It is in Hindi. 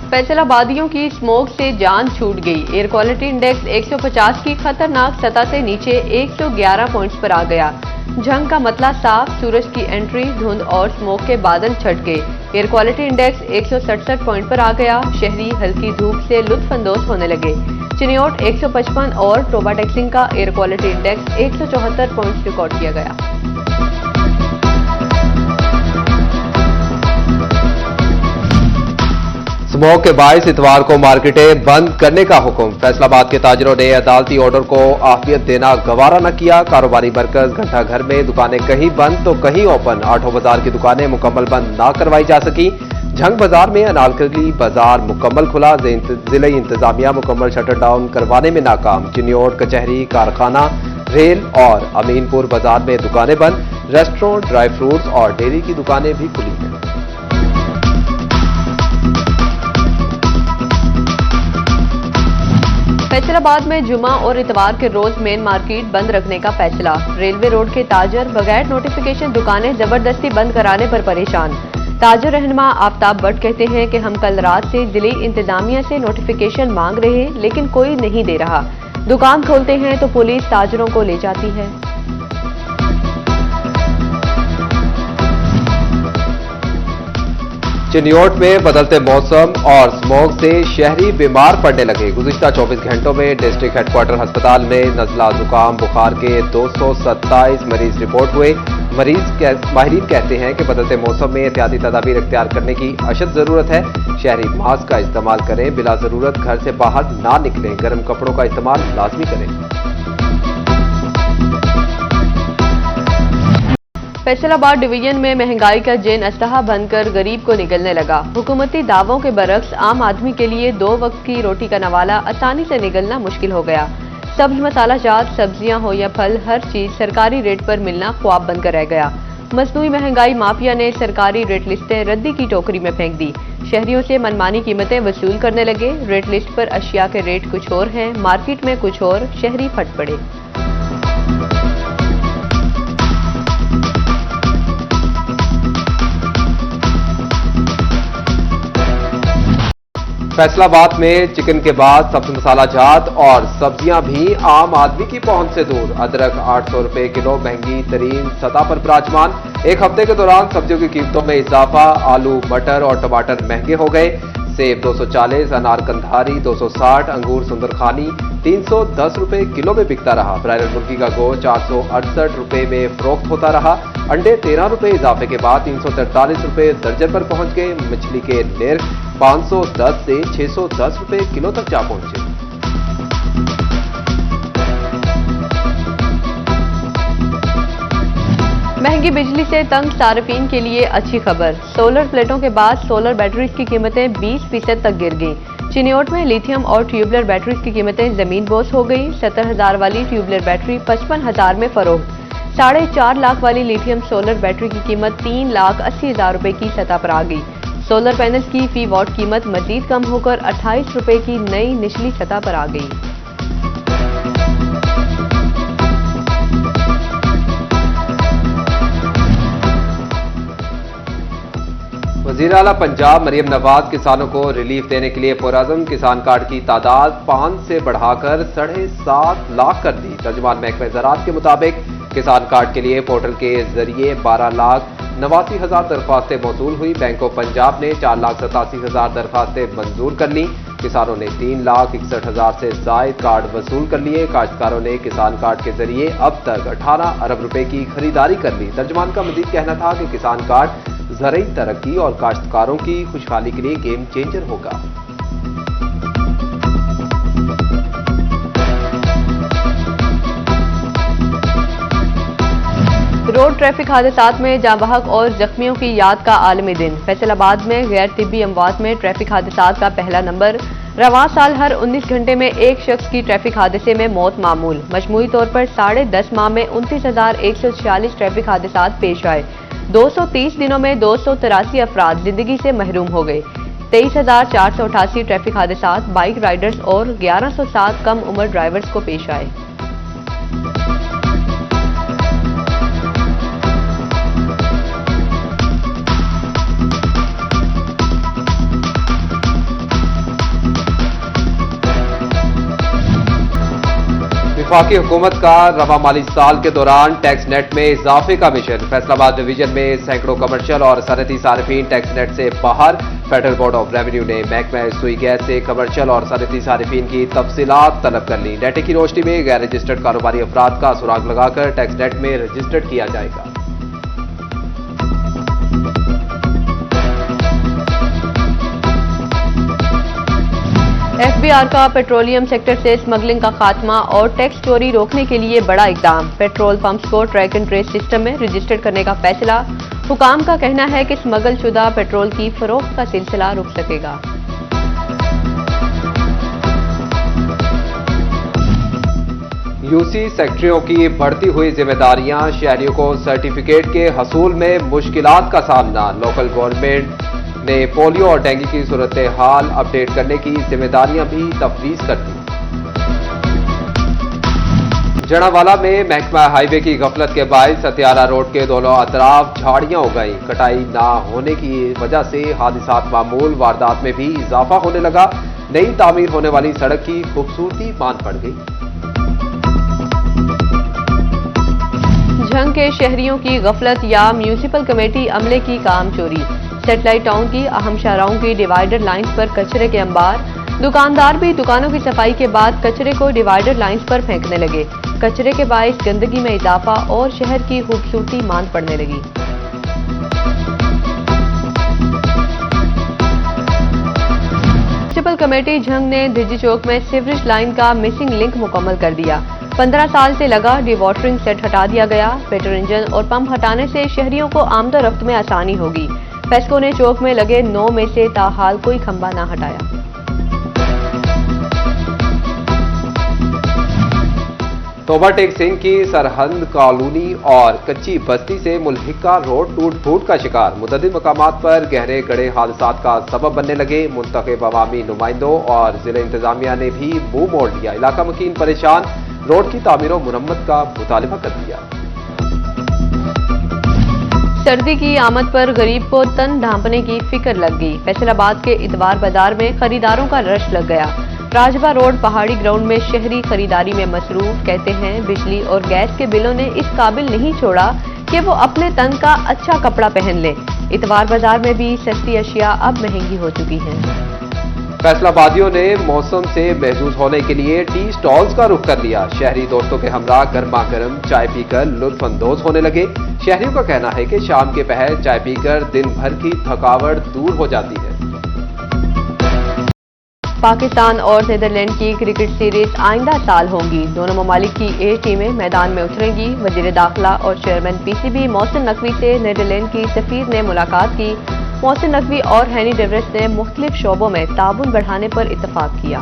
फैसलाबादियों की स्मोक से जान छूट गई। एयर क्वालिटी इंडेक्स 150 की खतरनाक सतह से नीचे 111 पॉइंट्स पर आ गया। झंग का मतला साफ, सूरज की एंट्री, धुंध और स्मोक के बादल छट गए। एयर क्वालिटी इंडेक्स 167 पॉइंट पर आ गया। शहरी हल्की धूप से लुत्फानंदोज होने लगे। चिनियोट 155 और टोबा टेक्सिंग का air quality index 174 points record किया गया। स्मोक के बायस इतवार को मार्केटें बंद करने का हुक्म। फैसलाबाद के ताजरों ने अदालती ऑर्डर को आफियत देना गवारा न किया। कारोबारी मरकज घंटा घर में, दुकानें कहीं बंद तो कहीं ओपन। आठों बाजार की दुकानें मुकम्मल बंद ना करवाई जा सकी। झंग बाजार में अनारकली बाजार मुकम्मल खुला। जिले इंतजामिया मुकम्मल शटर डाउन करवाने में नाकाम। चिनियोट, कचहरी, कारखाना, रेल और अमीनपुर बाजार में दुकानें बंद। रेस्टोरेंट, ड्राई फ्रूट्स और डेयरी की दुकानें भी खुली हैं। फैसलाबाद में जुमा और इतवार के रोज मेन मार्केट बंद रखने का फैसला। रेलवे रोड के ताजर बगैर नोटिफिकेशन दुकानें जबरदस्ती बंद कराने पर परेशान। ताजर रहनुमा आफ्ताब भट्ट कहते हैं कि हम कल रात से जिले इंतजामिया से नोटिफिकेशन मांग रहे हैं, लेकिन कोई नहीं दे रहा। दुकान खोलते हैं तो पुलिस ताजरों को ले जाती है। चिनियोट में बदलते मौसम और स्मोक से शहरी बीमार पड़ने लगे। गुज़िश्ता 24 घंटों में डिस्ट्रिक्ट हेडक्वार्टर अस्पताल में नज़ला, जुकाम, बुखार के 227 मरीज रिपोर्ट हुए। माहिरीन कहते हैं कि बदलते मौसम में एहतियाती तदाबीर इख्तियार करने की अशद जरूरत है। शहरी मास्क का इस्तेमाल करें, बिला जरूरत घर से बाहर ना निकलें, गर्म कपड़ों का इस्तेमाल लाजमी करें। फैसलाबाद डिवीजन में महंगाई का जेन अस्तहा बनकर गरीब को निगलने लगा। हुकूमती दावों के बरक्स आम आदमी के लिए 2 वक्त की रोटी का नवाला आसानी से निगलना मुश्किल हो गया। सब्ज मसाला जात, सब्जियां हो या फल, हर चीज सरकारी रेट पर मिलना ख्वाब बनकर रह गया। मसनूई महंगाई माफिया ने सरकारी रेट लिस्टें रद्दी की टोकरी में फेंक दी। शहरियों से मनमानी कीमतें वसूल करने लगे। रेट लिस्ट पर अशिया के रेट कुछ और हैं, मार्केट में कुछ और। शहरी फट पड़े। फैसलाबाद में चिकन के बाद सब्ज मसाला जात और सब्जियां भी आम आदमी की पहुंच से दूर। अदरक 800 रुपए किलो महंगी तरीन सतह पर विराजमान। एक हफ्ते के दौरान सब्जियों की कीमतों में इजाफा। आलू, मटर और टमाटर महंगे हो गए। सेब 240, अनार कंधारी 260, अंगूर सुंदरखानी 310 रुपए किलो में बिकता रहा। ब्रायलर मुर्गी का गोश्त 468 रुपए में फरोख्त होता रहा। अंडे 13 रुपए इजाफे के बाद 343 रुपए दर्जन पर पहुंच गए। मछली के निर्ख 510 से 610 रुपए किलो तक जा पहुंचे। महंगी बिजली से तंग सार्फिन के लिए अच्छी खबर। सोलर प्लेटों के बाद सोलर बैटरीज की कीमतें 20% तक गिर गईं। चिनियोट में लिथियम और ट्यूबलर बैटरीज की कीमतें जमीन बोस हो गई। 70,000 वाली ट्यूबलर बैटरी 55,000 में फरोख्त। 4.5 लाख वाली लिथियम सोलर बैटरी की कीमत 3,80,000 रुपए की सतह पर आ गई। सोलर पैनल्स की फी वॉट कीमत मजीद कम होकर 28 रुपए की नई निचली सतह पर आ गई। वज़ीर आला पंजाब मरियम नवाज किसानों को रिलीफ देने के लिए पुरअज़्म किसान कार्ड की तादाद 5 से बढ़ाकर 7.5 लाख कर दी। तर्जुमान महकमे ज़राअत के मुताबिक किसान कार्ड के लिए पोर्टल के जरिए 12,89,000 दरख्वास्तें मौसूल हुई। बैंक ऑफ पंजाब ने 4,87,000 दरख्वास्तें मंजूर कर ली। किसानों ने 3,61,000 से जायद कार्ड वसूल कर लिए। काश्तकारों ने किसान कार्ड के जरिए अब तक 18 अरब रुपए की खरीदारी कर ली। तर्जुमान का मजीद कहना था कि किसान कार्ड ज़राई तरक्की और काश्तकारों की खुशहाली के लिए गेम चेंजर होगा। रोड ट्रैफिक हादसात में जाँ बहक और जख्मियों की याद का आलमी दिन। फैसलाबाद में गैर तिब्बी अमवात में ट्रैफिक हादसात का पहला नंबर। रवां साल हर 19 घंटे में एक शख्स की ट्रैफिक हादसे में मौत मामूल। मजमूई तौर पर 10.5 माह में 29,146 ट्रैफिक हादसात पेश आए। 230 दिनों में 283 अफराद जिंदगी से महरूम हो गए। 23,488 ट्रैफिक हादसात बाइक राइडर्स और 1107 कम उम्र ड्राइवर्स को पेश आए। वफाकी हुकूमत का रवा माली साल के दौरान टैक्स नेट में इजाफे का मिशन। फैसलाबाद डिवीजन में सैकड़ों कमर्शियल और सनती सारिफीन टैक्स नेट से बाहर। फेडरल बोर्ड ऑफ रेवेन्यू ने महकमा सुई गैस से कमर्शियल और सनती सारिफीन की तफसीलात तलब कर ली। नेट की रोशनी में गैर रजिस्टर्ड कारोबारी अफराद का सुराग लगाकर टैक्स नेट में रजिस्टर्ड किया जाएगा। एफबीआर का पेट्रोलियम सेक्टर से स्मगलिंग का खात्मा और टैक्स चोरी रोकने के लिए बड़ा इकदाम। पेट्रोल पंप्स को ट्रैक एंड ट्रेस सिस्टम में रजिस्टर्ड करने का फैसला। हुकाम का कहना है कि स्मगलशुदा पेट्रोल की फरोख्त का सिलसिला रुक सकेगा। यूसी सेक्रेटरियों की बढ़ती हुई जिम्मेदारियां, शहरियों को सर्टिफिकेट के हसूल में मुश्किलात का सामना। लोकल गवर्नमेंट ने पोलियो और डेंगू की सूरत हाल अपडेट करने की जिम्मेदारियां भी तफवीज कर दी। जड़ावाला में महकमा हाईवे की गफलत के बायस सत्यारा रोड के दोनों अतराफ झाड़ियां उगाई। कटाई ना होने की वजह से हादसात मामूल, वारदात में भी इजाफा होने लगा। नई तामीर होने वाली सड़क की खूबसूरती मांद पड़ गई। झंग के शहरियों की गफलत या म्यूनिसिपल कमेटी अमले की काम चोरी। सेटेलाइट टाउन की अहम शाहराहों की डिवाइडर लाइंस पर कचरे के अंबार। दुकानदार भी दुकानों की सफाई के बाद कचरे को डिवाइडर लाइंस पर फेंकने लगे। कचरे के बायस गंदगी में इजाफा और शहर की खूबसूरती मांद पड़ने लगी। म्यूनिसिपल कमेटी झंग ने धिजी चौक में सीवरेज लाइन का मिसिंग लिंक मुकम्मल कर दिया। 15 साल से लगा डिवॉटरिंग सेट हटा दिया गया। पेट्रोल इंजन और पंप हटाने से शहरियों को आमदोरफ्त में आसानी होगी। फेस्को ने चौक में लगे 9 में से ताहाल कोई खंबा ना हटाया। तोबा टेक सिंह की सरहद कॉलोनी और कच्ची बस्ती से मुल्हिका रोड टूट फूट का शिकार। मुतअद्दिद मकामात पर गहरे गड़े हादसात का सबब बनने लगे। मुंतखब अवामी नुमाइंदों और जिला इंतजामिया ने भी मुंह मोड़ लिया। इलाका मकीन परेशान, रोड की तामीर और मुरम्मत का मुतालिबा कर दिया। सर्दी की आमद पर गरीब को तन ढांपने की फिक्र लग गई। फैसलाबाद के इतवार बाजार में खरीदारों का रश लग गया। राजबा रोड पहाड़ी ग्राउंड में शहरी खरीदारी में मसरूफ। कहते हैं बिजली और गैस के बिलों ने इस काबिल नहीं छोड़ा कि वो अपने तन का अच्छा कपड़ा पहन ले। इतवार बाजार में भी सस्ती अशिया अब महंगी हो चुकी हैं। फैसलाबादियों ने मौसम से महफूज होने के लिए टी स्टॉल्स का रुख कर लिया। शहरी दोस्तों के हमरा गर्मा गर्म चाय पीकर लुत्फ अंदोज होने लगे। शहरियों का कहना है कि शाम के पहर चाय पीकर दिन भर की थकावट दूर हो जाती है। पाकिस्तान और नीदरलैंड की क्रिकेट सीरीज आइंदा साल होंगी। दोनों ममालिक की ए टीमें मैदान में उतरेंगी। वजीर दाखिला और चेयरमैन पीसीबी मोहसिन नकवी से नीदरलैंड की सफीर ने मुलाकात की। मोहसिन नकवी और हैनी डेविस ने मुख्तलिफ शोबों में ताउन बढ़ाने पर इत्तफाक किया।